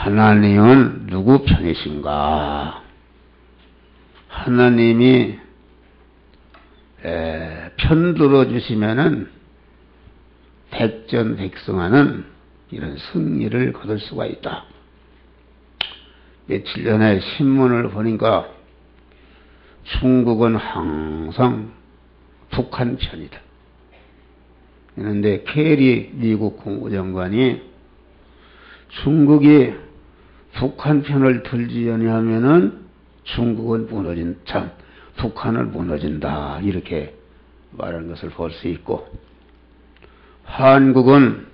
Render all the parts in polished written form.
하나님은 누구 편이신가? 하나님이 편 들어주시면은 백전백승하는 이런 승리를 거둘 수가 있다. 며칠 전에 신문을 보니까 중국은 항상 북한 편이다. 그런데 케리 미국 국무장관이 중국이 북한 편을 들지 아니하면은 중국은 북한을 무너진다. 이렇게 말하는 것을 볼 수 있고, 한국은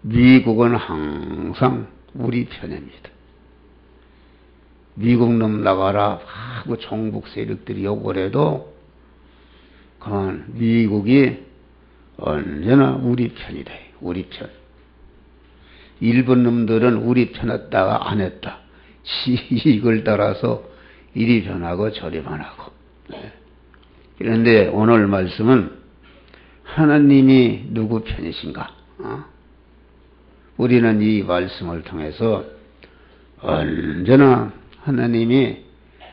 미국은 항상 우리 편입니다. 미국 놈 나가라 하고 종북 세력들이 욕을 해도 그만 미국이 언제나 우리 편이다. 우리 편. 일본 놈들은 우리 편했다가 안 했다. 이익을 따라서 이리 변하고 저리 변하고. 그런데 오늘 말씀은 하나님이 누구 편이신가? 우리는 이 말씀을 통해서 언제나 하나님이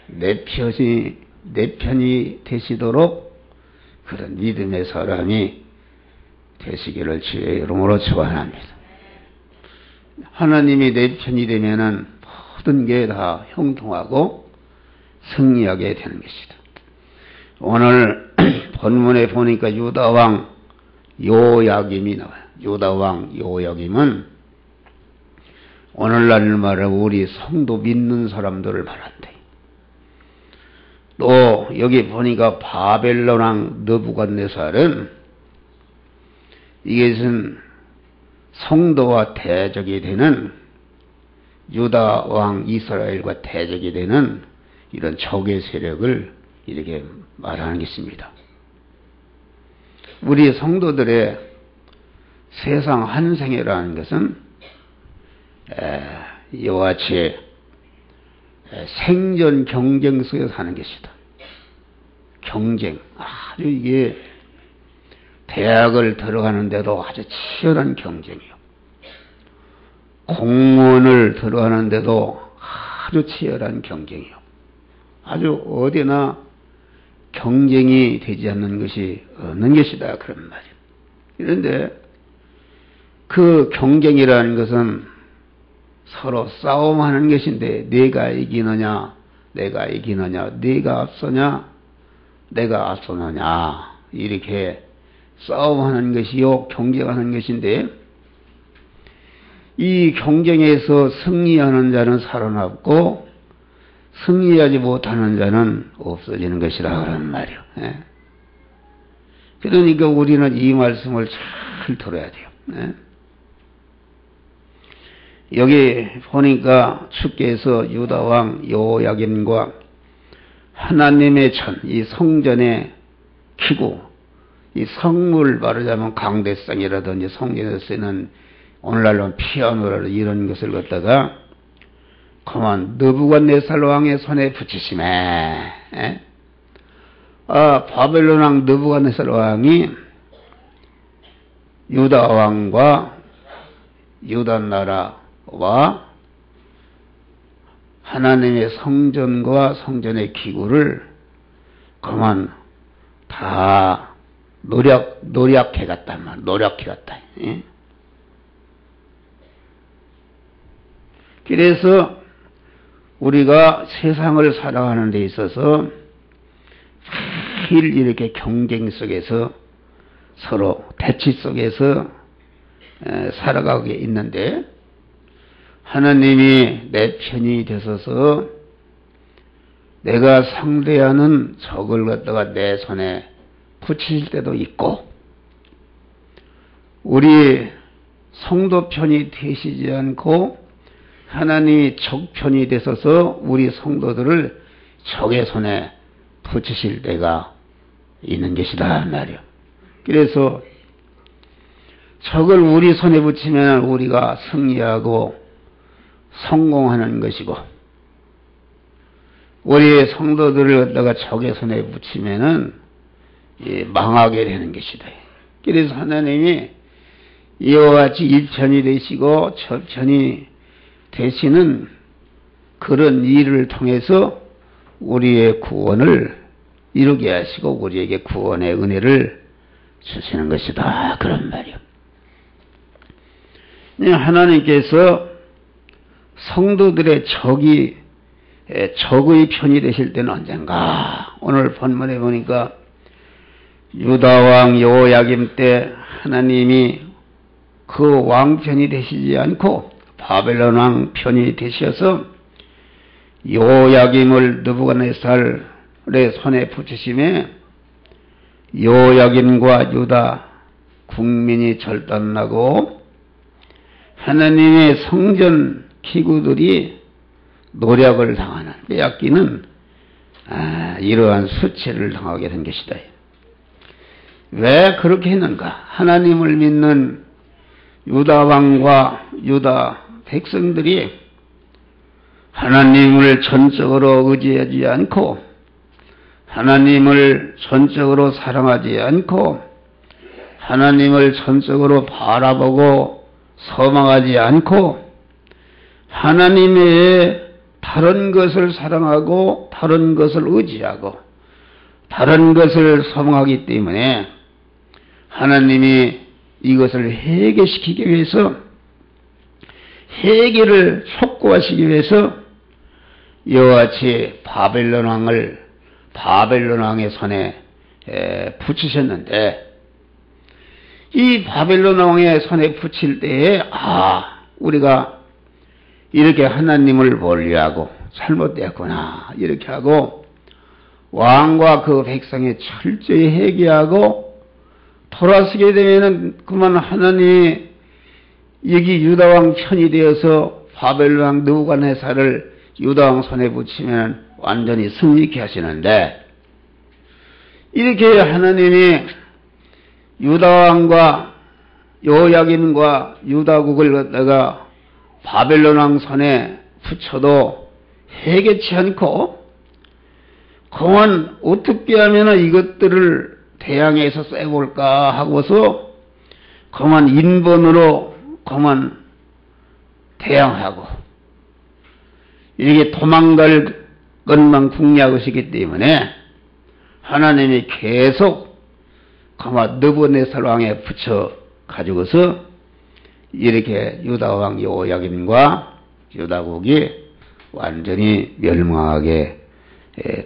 내 편이 되시도록 그런 믿음의 사람이 되시기를 주의 이름으로 축원합니다. 하나님이 내 편이 되면은 모든 게 다 형통하고 승리하게 되는 것이다. 오늘 본문에 보니까 유다왕 요야김이 나와요. 유다왕 요야김은 오늘날 말하면 우리 성도 믿는 사람들을 말한대. 또 여기 보니까 바벨론 왕 느부갓네살은 이것은 성도와 대적이 되는 유다 왕 이스라엘과 대적이 되는 이런 적의 세력을 이렇게 말하는 것입니다. 우리 성도들의 세상 한생이라는 것은 이와 같이 생존 경쟁 속에서 사는 것이다. 경쟁. 아주 이게 대학을 들어가는데도 아주 치열한 경쟁이요. 공무원을 들어가는데도 아주 치열한 경쟁이요. 아주 어디나 경쟁이 되지 않는 것이 없는 것이다. 그런 말이에요. 그런데 그 경쟁이라는 것은 서로 싸움하는 것인데 내가 이기느냐, 내가 이기느냐, 내가 앞서냐, 내가 앞서느냐 이렇게 싸움하는 것이요 경쟁하는 것인데 이 경쟁에서 승리하는 자는 살아남고 승리하지 못하는 자는 없어지는 것이라 그런 말이요. 그러니까 우리는 이 말씀을 잘 들어야 돼요. 여기 보니까 주께서 유다왕 요야김과 하나님의 전, 이 성전의 기구, 이 성물 말하자면 강대상이라든지 성전에서 쓰는 오늘날로 피아노라든지 이런 것을 갖다가 그만 느부갓네살 왕의 손에 붙이심에 바벨론 왕 느부갓네살 왕이 유다 왕과 유다 나라와 하나님의 성전과 성전의 기구를 그만 다 노력해 갔단 말이야. 노력해 갔다. 그래서 우리가 세상을 살아가는 데 있어서 매일 이렇게 경쟁 속에서 서로 대치 속에서 살아가고 있는데 하나님이 내 편이 되셔서 내가 상대하는 적을 갖다가 내 손에 붙이실 때도 있고 우리 성도 편이 되시지 않고 하나님이 적 편이 되셔서 우리 성도들을 적의 손에 붙이실 때가 있는 것이다 말이요. 그래서 적을 우리 손에 붙이면 우리가 승리하고 성공하는 것이고 우리 성도들을 갖다가 적의 손에 붙이면은 망하게 되는 것이다. 그래서 하나님이 이와 같이 일편이 되시고 저편이 되시는 그런 일을 통해서 우리의 구원을 이루게 하시고 우리에게 구원의 은혜를 주시는 것이다. 그런 말이요. 하나님께서 성도들의 적의 편이 되실 때는 언젠가? 오늘 본문에 보니까 유다왕 여호야김 때 하나님이 그 왕편이 되시지 않고 바벨론 왕 편이 되셔서 여호야김을 느부갓네살의 손에 붙이심에 여호야김과 유다 국민이 절단나고 하나님의 성전 기구들이 노략을 당하는, 빼앗기는 이러한 수치를 당하게 된 것이다. 왜 그렇게 했는가? 하나님을 믿는 유다 왕과 유다 백성들이 하나님을 전적으로 의지하지 않고 하나님을 전적으로 사랑하지 않고 하나님을 전적으로 바라보고 소망하지 않고 하나님 외에 다른 것을 사랑하고 다른 것을 의지하고 다른 것을 소망하기 때문에 하나님이 이것을 해결시키기 위해서 해결을 촉구하시기 위해서 이와 같이 바벨론 왕의 손에 붙이셨는데 이 바벨론 왕의 손에 붙일 때에 우리가 이렇게 하나님을 멀리하고 잘못되었구나 이렇게 하고 왕과 그 백성이 철저히 회개하고 돌아서게 되면은 그만 하나님이 여기 유다왕 편이 되어서 바벨론 왕 느부갓네살을 유다왕 손에 붙이면 완전히 승리케 하시는데 이렇게 하나님이 유다왕과 여호야김과 유다국을 갖다가 바벨론 왕 손에 붙여도 해결치 않고 그만 어떻게 하면 이것들을 대항해서 쎄볼까 하고서 그만 인본으로 그만 대항하고 이렇게 도망갈 것만 궁리하시기 때문에 하나님이 계속 그만 느부갓네살 왕에 붙여 가지고서 이렇게 유다왕 여호야김과 유다국이 완전히 멸망하게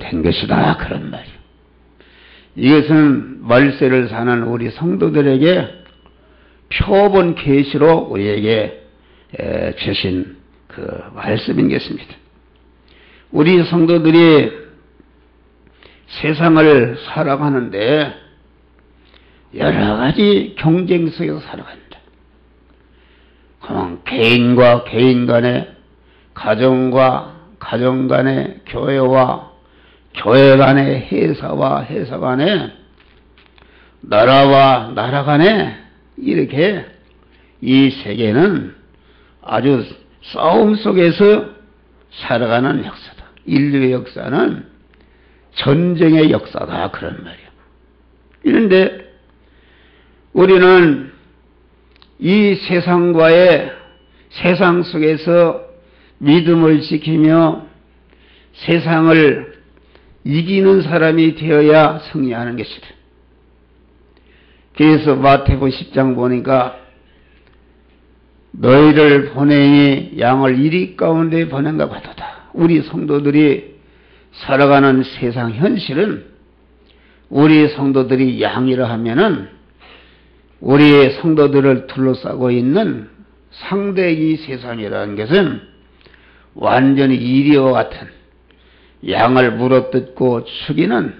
된 것이다. 그런 말이에요. 이것은 말세를 사는 우리 성도들에게 표본 계시로 우리에게 주신 그 말씀인 것입니다. 우리 성도들이 세상을 살아가는데 여러 가지 경쟁 속에서 살아간다. 개인과 개인 간에, 가정과 가정 간에, 교회와 교회 간에, 회사와 회사 간에, 나라와 나라 간에 이렇게 이 세계는 아주 싸움 속에서 살아가는 역사다. 인류의 역사는 전쟁의 역사다. 그런 말이야. 그런데 우리는 이 세상 속에서 믿음을 지키며 세상을 이기는 사람이 되어야 승리하는 것이다. 그래서 마태복음 10장 보니까 너희를 보내니 양을 이리 가운데 보낸가 봐도다. 우리 성도들이 살아가는 세상 현실은 우리 성도들이 양이라 하면은 우리의 성도들을 둘러싸고 있는 상대 이 세상이라는 것은 완전히 이리와 같은 양을 물어뜯고 죽이는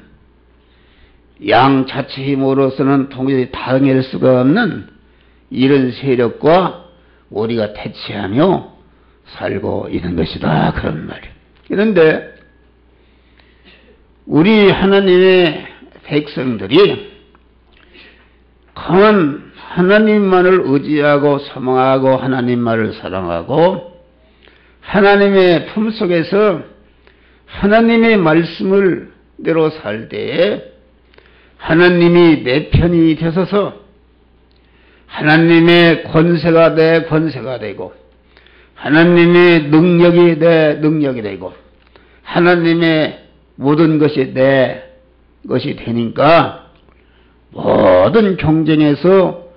양 자체 힘으로서는 도무지 당할 수가 없는 이런 세력과 우리가 대치하며 살고 있는 것이다. 그런 말이에요. 그런데 우리 하나님의 백성들이 강한 하나님만을 의지하고 소망하고 하나님만을 사랑하고 하나님의 품속에서 하나님의 말씀을 대로 살 때에 하나님이 내 편이 되셔서 하나님의 권세가 내 권세가 되고 하나님의 능력이 내 능력이 되고 하나님의 모든 것이 내 것이 되니까 모든 경쟁에서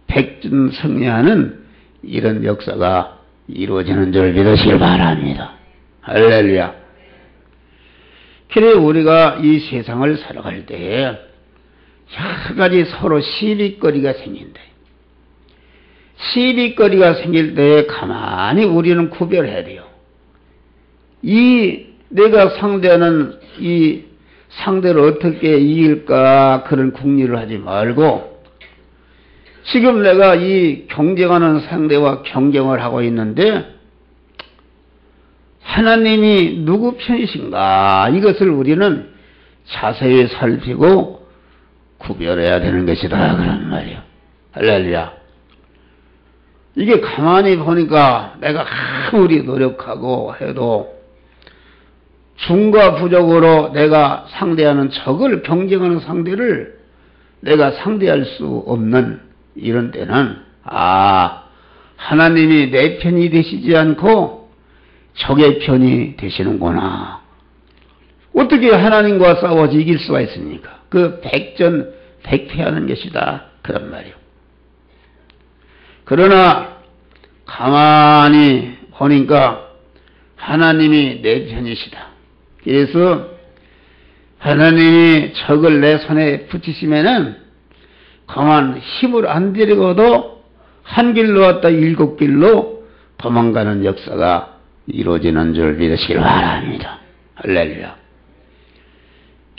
백전승리하는 이런 역사가 이루어지는 줄 믿으시길 바랍니다. 할렐루야. 그래 우리가 이 세상을 살아갈 때에 여러 가지 서로 시비거리가 생긴다. 시비거리가 생길 때에 가만히 우리는 구별해야 돼요. 내가 상대하는 이 상대를 어떻게 이길까 그런 궁리를 하지 말고 지금 내가 이 경쟁하는 상대와 경쟁을 하고 있는데 하나님이 누구 편이신가 이것을 우리는 자세히 살피고 구별해야 되는 것이다 그런 말이에요. 할렐루야. 이게 가만히 보니까 내가 아무리 노력하고 해도 중과 부족으로 내가 상대하는 적을 경쟁하는 상대를 내가 상대할 수 없는 이런 때는 하나님이 내 편이 되시지 않고 적의 편이 되시는구나. 어떻게 하나님과 싸워서 이길 수가 있습니까? 그 백전백패하는 것이다 그런 말이에요. 그러나 가만히 보니까 하나님이 내 편이시다. 그래서 하나님이 적을 내 손에 붙이시면은 가만 힘을 안 들이고도 한 길로 왔다 7길로 도망가는 역사가 이루어지는 줄 믿으시길 바랍니다. 할렐루야.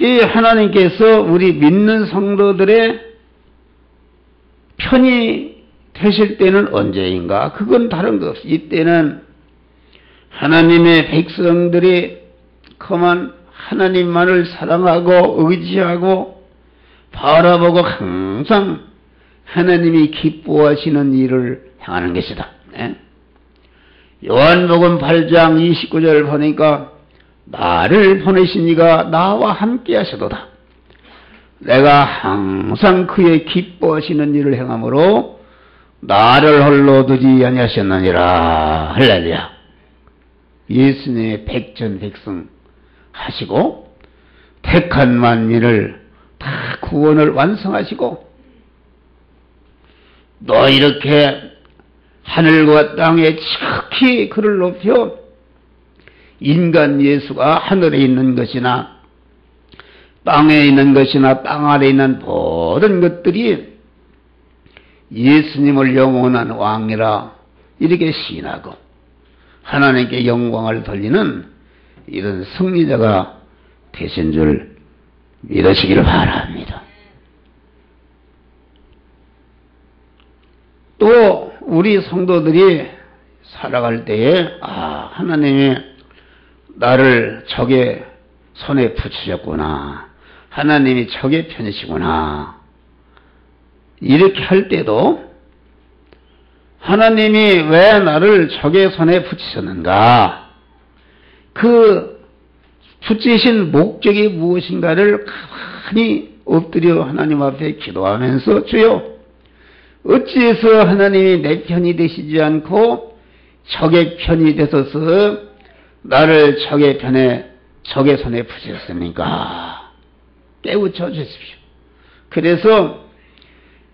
이 하나님께서 우리 믿는 성도들의 편이 되실 때는 언제인가? 그건 다른 것 없이 이때는 하나님의 백성들이 그만 하나님만을 사랑하고 의지하고 바라보고 항상 하나님이 기뻐하시는 일을 행하는 것이다. 요한복음 8장 29절 보니까 나를 보내신 이가 나와 함께 하셔도다. 내가 항상 그의 기뻐하시는 일을 행함으로 나를 홀로 두지 아니하셨느니라. 할렐루야. 예수님의 백전백승 하시고 택한 만민을 다 구원을 완성하시고 너 이렇게 하늘과 땅에 지극히 그를 높여 인간 예수가 하늘에 있는 것이나 땅에 있는 것이나 땅 아래 있는 모든 것들이 예수님을 영원한 왕이라 이렇게 시인하고 하나님께 영광을 돌리는 이런 승리자가 되신 줄 믿으시기를 바랍니다. 또 우리 성도들이 살아갈 때에 하나님이 나를 적의 손에 붙이셨구나. 하나님이 적의 편이시구나. 이렇게 할 때도 하나님이 왜 나를 적의 손에 붙이셨는가? 그 붙이신 목적이 무엇인가를 가만히 엎드려 하나님 앞에 기도하면서 주여 어찌해서 하나님이 내 편이 되시지 않고 적의 편이 되소서 나를 적의 손에 붙이셨습니까? 깨우쳐 주십시오. 그래서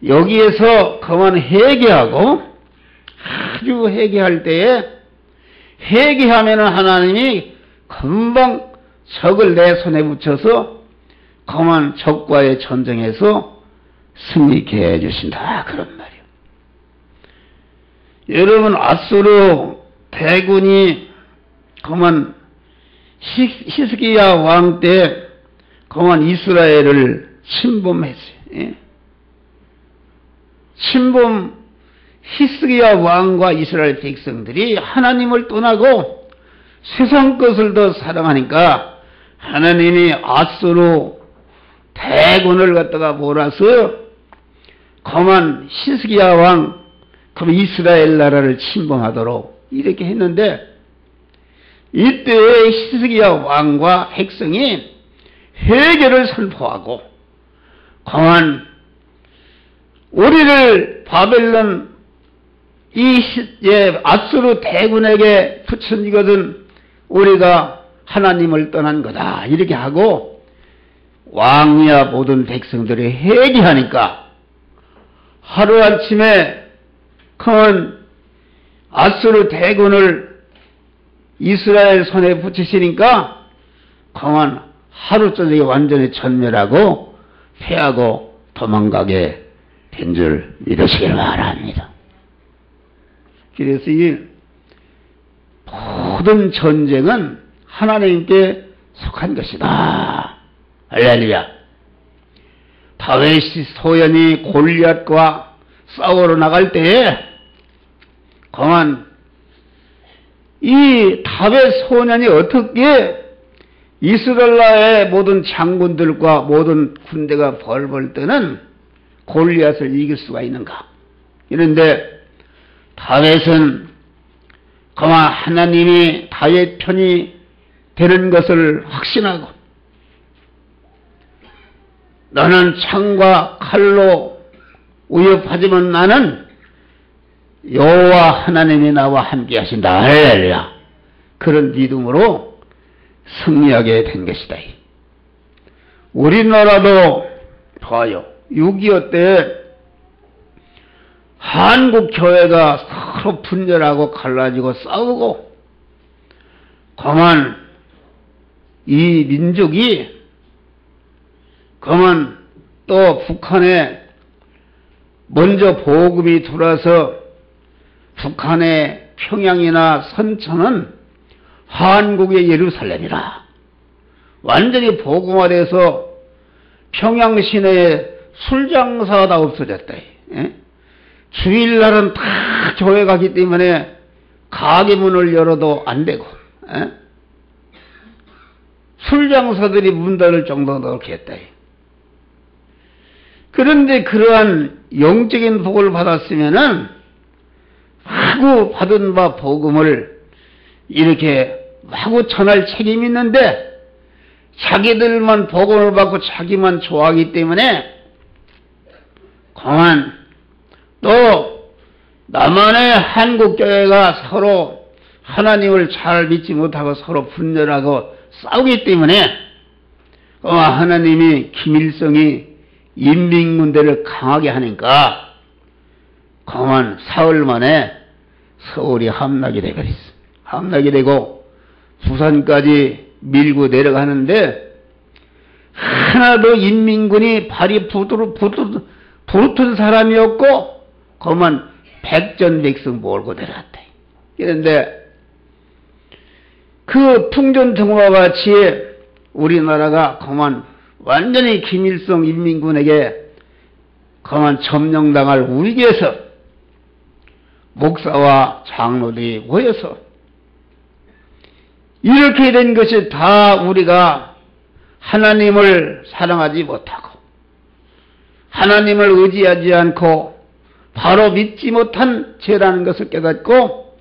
여기에서 그만 회개하고 아주 회개할 때에 회개하면은 하나님이 금방 적을 내 손에 붙여서 그만 적과의 전쟁에서 승리케 해주신다 그런 말이에요. 여러분 아수르 대군이 그만 히스기야 왕 때 그만 이스라엘을 침범했어요. 예? 히스기야 왕과 이스라엘 백성들이 하나님을 떠나고 세상 것을 더 사랑하니까 하나님이 아수르 대군을 갖다가 몰아서 그만 히스기야 왕, 그 이스라엘 나라를 침범하도록 이렇게 했는데 이때 히스기야 왕과 백성이 회개를 선포하고 그만 우리를 바벨론 아수르 대군에게 붙인 이것은 우리가 하나님을 떠난 거다. 이렇게 하고 왕이야 모든 백성들이 회개하니까 하루아침에 그건 아수르 대군을 이스라엘 손에 붙이시니까 그건 하루 저녁에 완전히 전멸하고 패하고 도망가게 된 줄 믿으시길 바랍니다. 그래서 이 모든 전쟁은 하나님께 속한 것이다. 할렐루야. 다윗이 소연이 골리앗과 싸우러 나갈 때에 그만 이 다윗 소년이 어떻게 이스라엘 나라의 모든 장군들과 모든 군대가 벌벌 떠는 골리앗을 이길 수가 있는가? 이런데 다윗은 그만 하나님이 다윗 편이 되는 것을 확신하고 너는 창과 칼로 위협하지만 나는 여호와 하나님이 나와 함께 하신다. 할렐루야. 그런 믿음으로 승리하게 된 것이다. 우리나라도 봐요. 6.25 때 한국 교회가 서로 분열하고 갈라지고 싸우고 그만 이 민족이 그만 또 북한에 먼저 보급이 들어와서 북한의 평양이나 선천은 한국의 예루살렘이라 완전히 보급화돼서 평양 시내에 술장사가 다 없어졌다. 예? 주일날은 다 교회 가기 때문에 가게 문을 열어도 안 되고 예? 술장사들이 문 닫을 정도로 그렇게 했다. 그런데 그러한 영적인 복을 받았으면은 마구 받은 바 복음을 이렇게 마구 전할 책임이 있는데 자기들만 복음을 받고 자기만 좋아하기 때문에 그만 또 나만의 한국교회가 서로 하나님을 잘 믿지 못하고 서로 분열하고 싸우기 때문에 하나님이 김일성이 인민군대를 강하게 하니까 그만 사흘 만에 서울이 함락이 되버렸어. 함락이 되고 부산까지 밀고 내려가는데 하나도 인민군이 발이 붙은 사람이 없고 그만 백전백승 몰고 내려갔다. 그런데 그 풍전등화와 같이 우리나라가 그만 완전히 김일성 인민군에게 그만 점령당할 위기에서 목사와 장로들이 모여서 이렇게 된 것이 다 우리가 하나님을 사랑하지 못하고 하나님을 의지하지 않고 바로 믿지 못한 죄라는 것을 깨닫고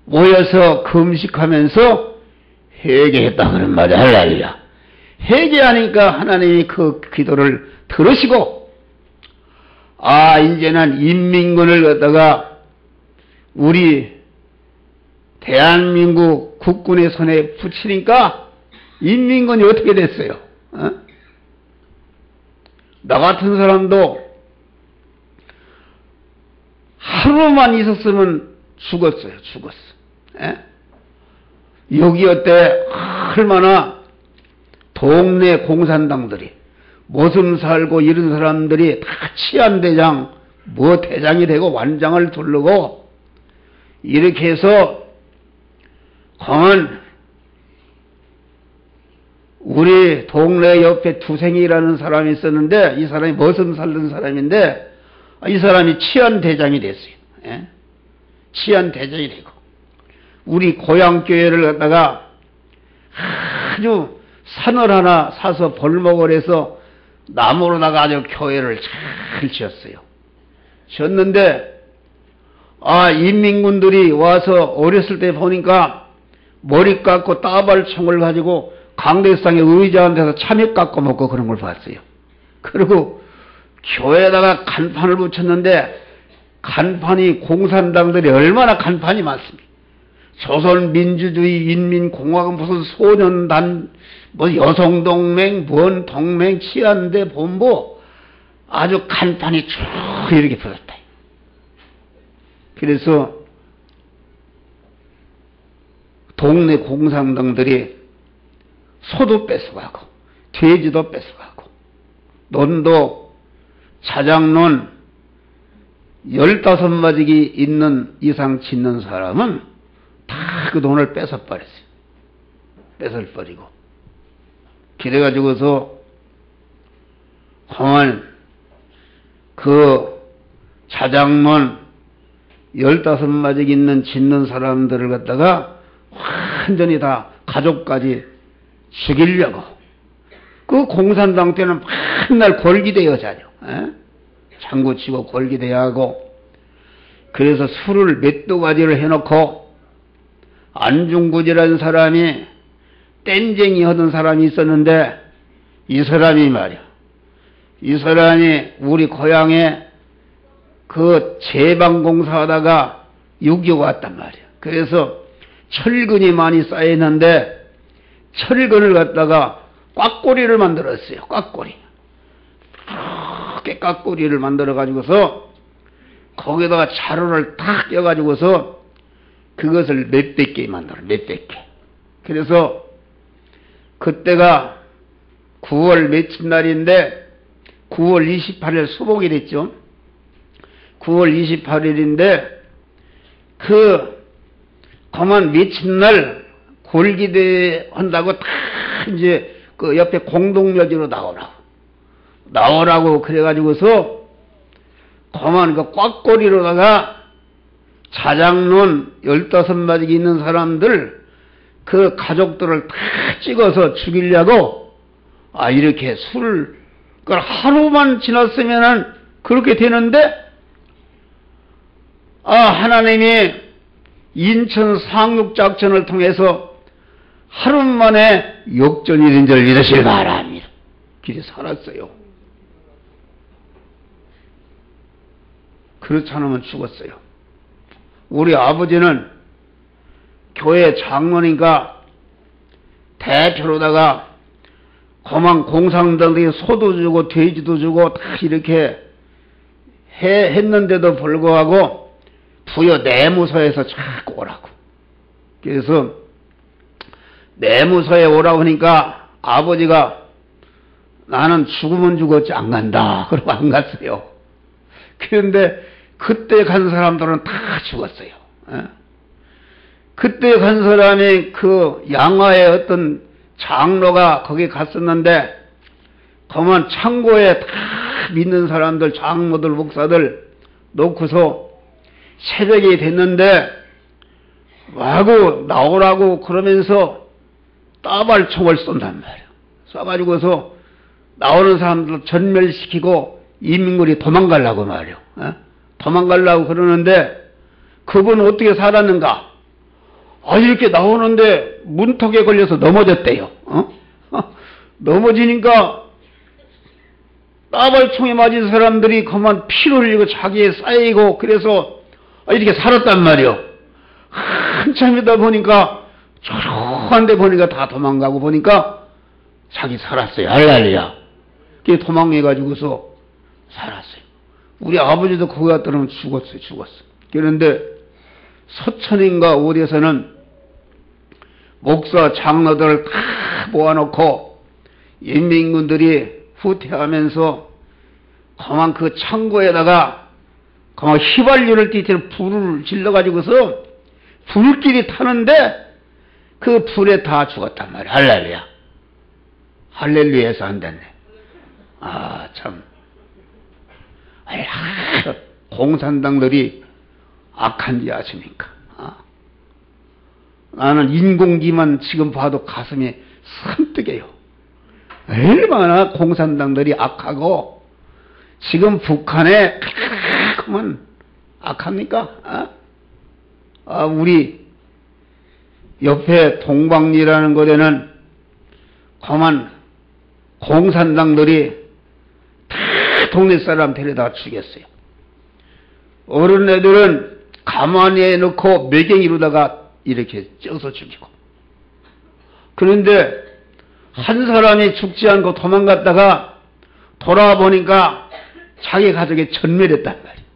모여서 금식하면서 회개했다 그런 말이야. 할렐루야. 회개하니까 하나님이 그 기도를 들으시고 이제는 인민군을 갖다가 우리 대한민국 국군의 손에 붙이니까 인민군이 어떻게 됐어요? 나 같은 사람도 하루만 있었으면 죽었어요. 죽었어. 여기 때 얼마나 동네 공산당들이 모습 살고 이런 사람들이 다 치안대장 대장이 되고 완장을 두르고 이렇게 해서 우리 동네 옆에 두생이라는 사람이 있었는데 이 사람이 머슴 살던 사람인데 이 사람이 치안대장이 됐어요. 치안대장이 되고 우리 고향교회를 갖다가 아주 산을 하나 사서 벌목을 해서 나무로다가 아주 교회를 잘 지었어요. 지었는데 인민군들이 와서 어렸을 때 보니까 머리 깎고 따발총을 가지고 강대상에 의자 앉아서 참외 깎고 먹고 그런 걸 봤어요. 그리고 교회에다가 간판을 붙였는데 간판이 공산당들이 얼마나 간판이 많습니까? 조선민주주의 인민공화국 무슨 소년단 뭐 여성동맹 뭔 동맹 치안대 본부 아주 간판이 쭉 이렇게 붙었다. 그래서 동네 공산당들이 소도 뺏어가고 돼지도 뺏어가고 논도 자작논 15마지기 있는 이상 짓는 사람은 다 그 돈을 뺏어버렸어요. 뺏어버리고 그래가지고서 그만 그 자작논 15마지기 있는 짓는 사람들을 갖다가 완전히 다 가족까지 죽이려고 그 공산당 때는 맨날 골기대여 자죠. 장구치고 골기대여 하고 그래서 술을 몇 가지를 해놓고 안중구지라는 사람이 땡쟁이 하던 사람이 있었는데 이 사람이 말이야. 이 사람이 우리 고향에 그 제방공사 하다가 6.25 왔단 말이야. 그래서 철근이 많이 쌓여있는데 철근을 갖다가 꽉꼬리를 만들었어요. 꽉꼬리. 그렇게 꽉꼬리를 만들어가지고서 거기다가 자루를 탁 껴가지고서 그것을 몇백 개 만들어. 몇백 개. 그래서 그때가 9월 며칠 날인데 9월 28일 수복일 있죠. 9월 28일인데 그만 며칠 날 골기대 한다고 다 이제 그 옆에 공동묘지로 나오라고 그래가지고서 그만 그 꽉꼬리로다가 자작논 15마지기 있는 사람들 그 가족들을 다 찍어서 죽이려고 이렇게 술을 하루만 지났으면은 그렇게 되는데 하나님이 인천 상륙작전을 통해서 하루 만에 역전이 된 줄 믿으시기 바랍니다. 길이 살았어요. 그렇지 않으면 죽었어요. 우리 아버지는 교회 장로니까 대표로다가 거만 공산당들이 소도 주고 돼지도 주고 다 이렇게 했는데도 불구하고 부여 내무서에서 자꾸 오라고. 그래서 내무서에 오라고 하니까 아버지가 나는 죽으면 죽었지 안 간다. 그러고 안 갔어요. 그런데 그때 간 사람들은 다 죽었어요. 그때 간 사람이 그 양화의 어떤 장로가 거기 갔었는데 그만 창고에 다 믿는 사람들 장로들 목사들 놓고서 새벽이 됐는데 마구 나오라고 그러면서 따발총을 쏜단 말이에요. 쏴가지고서 나오는 사람들 전멸시키고 인민군이 도망가려고 말이에요. 도망가려고 그러는데 그분 어떻게 살았는가? 이렇게 나오는데 문턱에 걸려서 넘어졌대요. 넘어지니까 따발총에 맞은 사람들이 그만 피를 흘리고 자기에 쌓이고 그래서 이렇게 살았단 말이에요. 한참이다 보니까 조용한 데 보니까 다 도망가고 보니까 자기 살았어요. 할렐루야. 그게 도망해가지고서 살았어요. 우리 아버지도 거기 갔더니 죽었어. 그런데 서천인가 어디에서는 목사 장로들을 다 모아놓고 인민군들이 후퇴하면서 그만 그 창고에다가 그만 휘발유를 띠태로 불을 질러가지고서 불길이 타는데 그 불에 다 죽었단 말이야. 할렐루야. 할렐루야에서 안 됐네. 참. 공산당들이 악한지 아십니까? 나는 인공기만 지금 봐도 가슴이 섬뜩해요. 얼마나 공산당들이 악하고 지금 북한에 그만 악합니까? 우리 옆에 동방리라는 곳에는 그만 공산당들이 다 동네 사람 데려다 죽였어요. 어른애들은 가만히 해놓고 매갱이로다가 이렇게 쪄서 죽이고. 그런데 한 사람이 죽지 않고 도망갔다가 돌아보니까 자기 가족이 전멸했단 말이에요.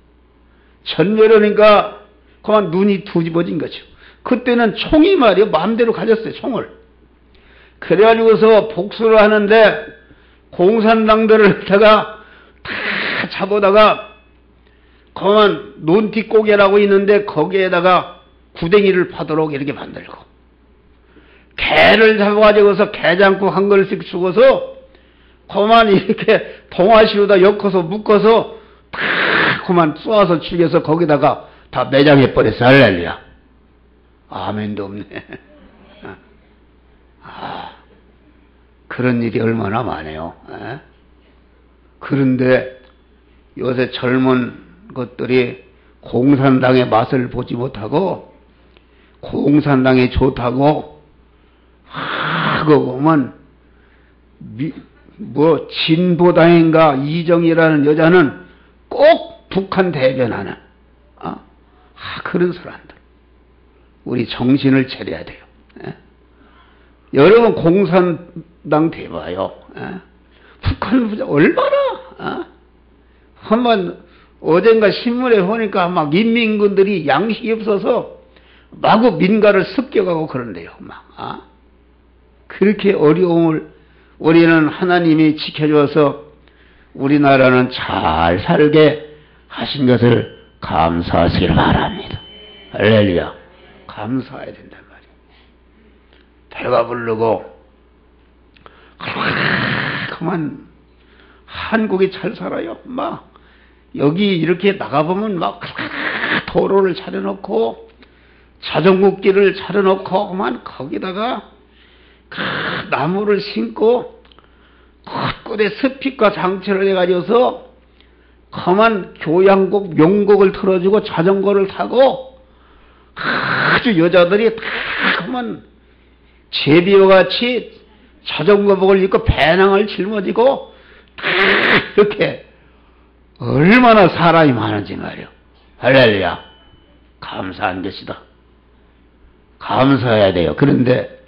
전멸하니까 그만 눈이 뒤집어진 거죠. 그때는 총이 말이요 마음대로 가졌어요. 총을. 그래가지고서 복수를 하는데 공산당들을 갖다가 다 잡아다가 그만 논티고개라고 있는데 거기에다가 구덩이를 파도록 이렇게 만들고 개를 잡아가지고서 게장국 한 그릇씩 주고서 그만 이렇게 동아시로다 엮어서 묶어서 다 그만 쏘아서 죽여서 거기다가 다 매장해 버렸어. 할렐루야. 아멘도 없네. 그런 일이 얼마나 많아요. 그런데 요새 젊은 것들이 공산당의 맛을 보지 못하고 공산당이 좋다고 그거 보면 진보당인가 이정희라는 여자는 꼭 북한 대변하는 그런 사람들. 우리 정신을 차려야 돼요. 여러분 공산당 대봐요. 북한 얼마나 한번 어젠가 신문에 보니까 막 인민군들이 양식이 없어서 마구 민가를 습격하고 그런데요. 막 그렇게 어려움을 우리는 하나님이 지켜줘서 우리나라는 잘 살게 하신 것을 감사하시길 바랍니다. 할렐루야. 감사해야 된단 말이에요. 배가 부르고 그만 한국이 잘 살아요. 막 여기 이렇게 나가보면 막 도로를 차려놓고 자전거길을 차려놓고 그만 거기다가 나무를 심고 곳곳에 스피커 장치를 해가지고서 그만 교향곡 명곡을 틀어주고 자전거를 타고 아주 여자들이 다 그만 제비와 같이 자전거복을 입고 배낭을 짊어지고 다 이렇게 얼마나 사람이 많은지 말이요. 할렐루야. 감사한 것이다. 감사해야 돼요. 그런데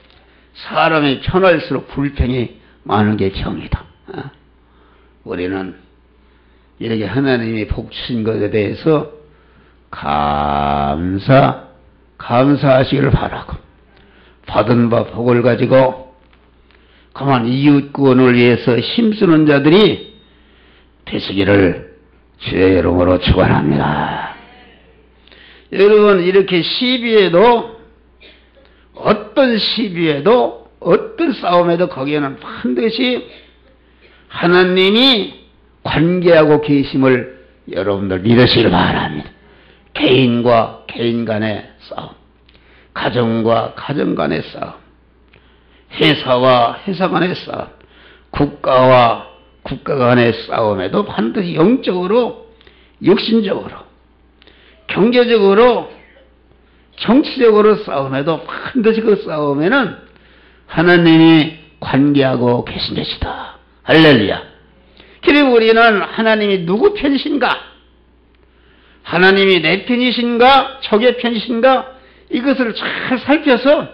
사람이 편할수록 불평이 많은 게 병이다. 우리는 이렇게 하나님이 복 주신 것에 대해서 감사하시기를 바라고 받은 바 복을 가지고 그만 이웃 구원을 위해서 힘쓰는 자들이 되시기를 주의 이름으로 축원합니다. 여러분 이렇게 시비에도 어떤 시비에도 어떤 싸움에도 거기에는 반드시 하나님이 관계하고 계심을 여러분들 믿으시길 바랍니다. 개인과 개인 간의 싸움, 가정과 가정 간의 싸움, 회사와 회사 간의 싸움, 국가와 국가 간의 싸움에도 반드시 영적으로, 육신적으로, 경제적으로, 정치적으로 싸움에도 반드시 그 싸움에는 하나님이 관계하고 계신 것이다. 할렐루야. 그리고 우리는 하나님이 누구 편이신가? 하나님이 내 편이신가? 적의 편이신가? 이것을 잘 살펴서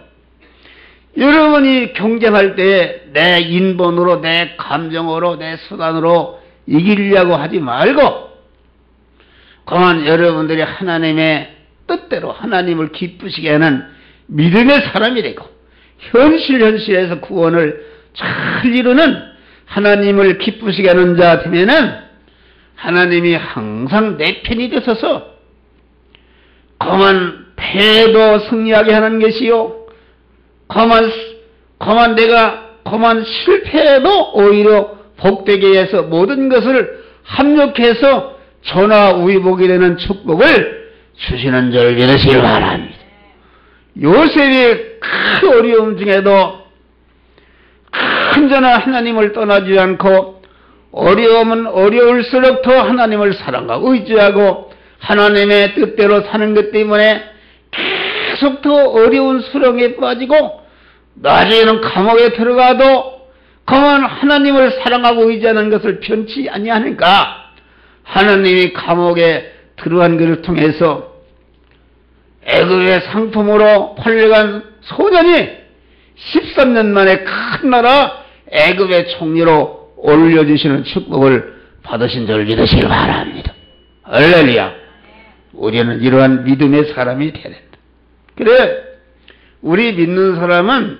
여러분이 경쟁할 때 내 인본으로, 내 감정으로, 내 수단으로 이기려고 하지 말고 그만 여러분들이 하나님의 뜻대로 하나님을 기쁘시게 하는 믿음의 사람이 되고 현실에서 구원을 잘 이루는 하나님을 기쁘시게 하는 자 되면은 하나님이 항상 내 편이 되셔서 그만 패도 승리하게 하는 것이요 그만 내가 그만 실패해도 오히려 복되게 해서 모든 것을 합력해서 전화위복이 되는 축복을 주시는 줄 믿으시길 바랍니다. 요셉이 큰 어려움 중에도 언제나 하나님을 떠나지 않고 어려움은 어려울수록 더 하나님을 사랑하고 의지하고 하나님의 뜻대로 사는 것 때문에 계속 더 어려운 수렁에 빠지고 나중에는 감옥에 들어가도 그만 하나님을 사랑하고 의지하는 것을 편치 아니하니까 하나님이 감옥에 그러한 것을 통해서 애굽의 상품으로 팔려간 소년이 13년 만에 큰 나라 애굽의 총리로 올려주시는 축복을 받으신 줄 믿으시기 바랍니다. 할렐루야. 우리는 이러한 믿음의 사람이 되야 된다. 그래, 우리 믿는 사람은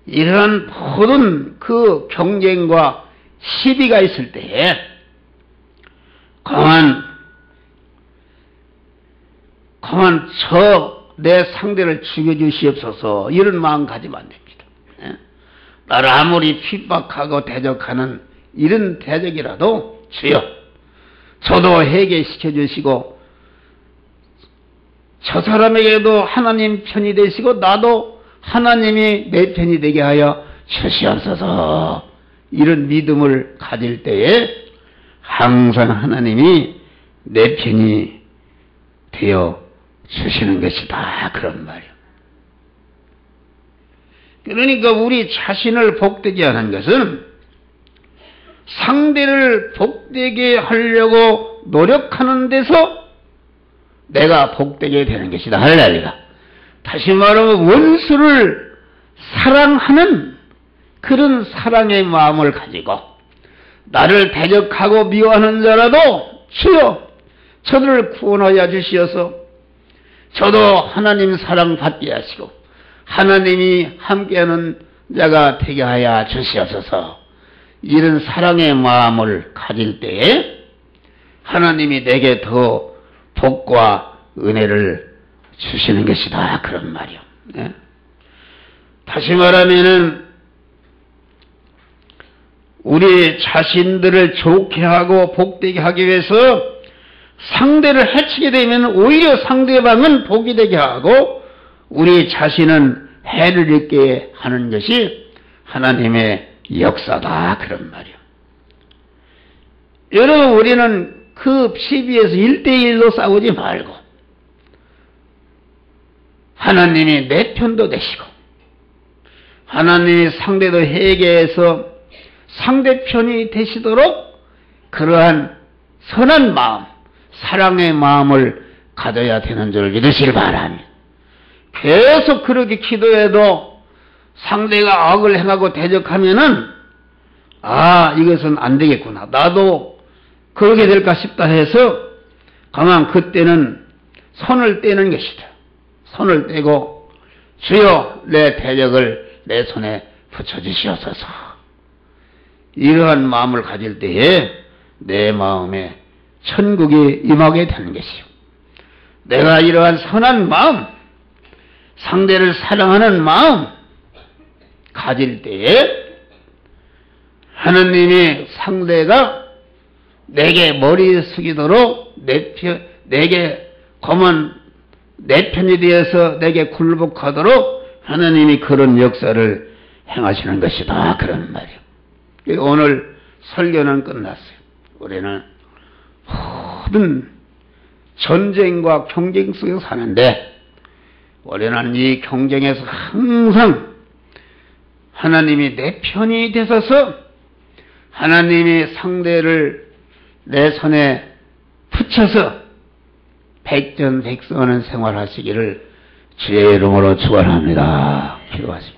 이러한 모든 그 경쟁과 시비가 있을 때에 가만 내 상대를 죽여주시옵소서 이런 마음 가지면 안 됩니다. 나를 아무리 핍박하고 대적하는 이런 대적이라도 주여 저도 해결시켜 주시고 저 사람에게도 하나님 편이 되시고 나도 하나님이 내 편이 되게 하여 주시옵소서. 이런 믿음을 가질 때에 항상 하나님이 내 편이 되어 주시는 것이다. 그런 말이야. 그러니까 우리 자신을 복되게 하는 것은 상대를 복되게 하려고 노력하는 데서 내가 복되게 되는 것이다. 할렐루야. 다시 말하면 원수를 사랑하는 그런 사랑의 마음을 가지고 나를 대적하고 미워하는 자라도 주여 저들을 구원하여 주시어서 저도 하나님 사랑 받게 하시고 하나님이 함께하는 자가 되게 하여 주시옵소서. 이런 사랑의 마음을 가질 때에 하나님이 내게 더 복과 은혜를 주시는 것이다. 그런 말이요. 네? 다시 말하면은 우리 자신들을 좋게 하고 복되게 하기 위해서 상대를 해치게 되면 오히려 상대방은 복이 되게 하고 우리 자신은 해를 입게 하는 것이 하나님의 역사다. 그런 말이요. 여러분, 우리는 그 시비에서 1대1로 싸우지 말고 하나님이 내 편도 되시고 하나님이 상대도 회개해서 상대편이 되시도록 그러한 선한 마음, 사랑의 마음을 가져야 되는 줄 믿으시길 바랍니다. 계속 그렇게 기도해도 상대가 악을 행하고 대적하면은 이것은 안 되겠구나. 나도 그렇게 될까 싶다 해서 가만 그때는 손을 떼는 것이다. 손을 떼고 주여 내 대적을 내 손에 붙여주시옵소서. 이러한 마음을 가질 때에 내 마음에 천국이 임하게 되는 것이요. 내가 이러한 선한 마음, 상대를 사랑하는 마음 가질 때에 하나님이 상대가 내게 머리 숙이도록 내게 내 편이 되어서 내게 굴복하도록 하나님이 그런 역사를 행하시는 것이다. 그런 말이에요. 오늘 설교는 끝났어요. 우리는 모든 전쟁과 경쟁 속에서 사는데 우리는 이 경쟁에서 항상 하나님이 내 편이 되셔서 하나님이 상대를 내 손에 붙여서 백전백승하는 생활하시기를 주의 이름으로 축원합니다. 기도하십시오.